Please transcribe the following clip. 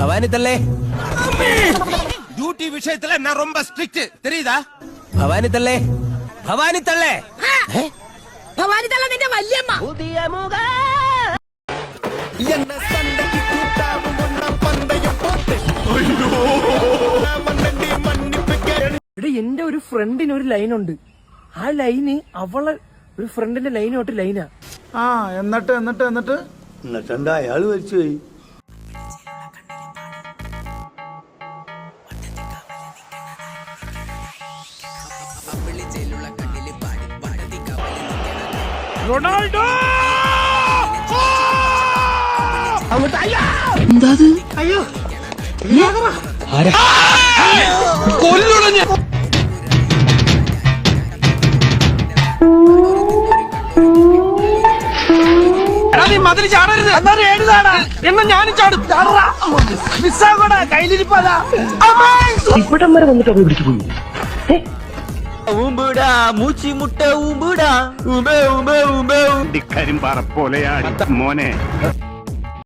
ഭവാനി തള്ളേ டியூட்டி விஷயத்துல நான் ரொம்ப ஸ்ட்ரிக்ட் தெரியுதா? ഭവാനി തള്ളേ ഭവാനി തള്ളേ ഭവാനി തള്ള നിന്റെ വല്യമ്മ. എന്റെ ഒരു ഫ്രണ്ടിന് ഒരു ലൈനുണ്ട്. ആ ലൈന് അവളെ ഒരു ഫ്രണ്ടിന്റെ ലൈനോട്ട് ലൈനാ. ആ എന്നിട്ട് എന്നിട്ട് എന്നിട്ട് എന്നിട്ടെന്താ അയാള് മരിച്ചുപോയി. റൊണാൾഡോ അയ്യോ മതിൽ ചാടരുത്. എന്നാ ഞാനും ചാടും. കയ്യിലിരിപ്പതാ ഇവിടം വരെ വന്നിട്ട് അവ പിടിച്ചു പോയി. ഊമ്പുടാ മൂച്ചി മുട്ട ഊമ്പുടാ ഊമ്പേ ഊമ്പേ ഊമ്പേ കരിമ്പാറ പോലെയാണ് മോനെ.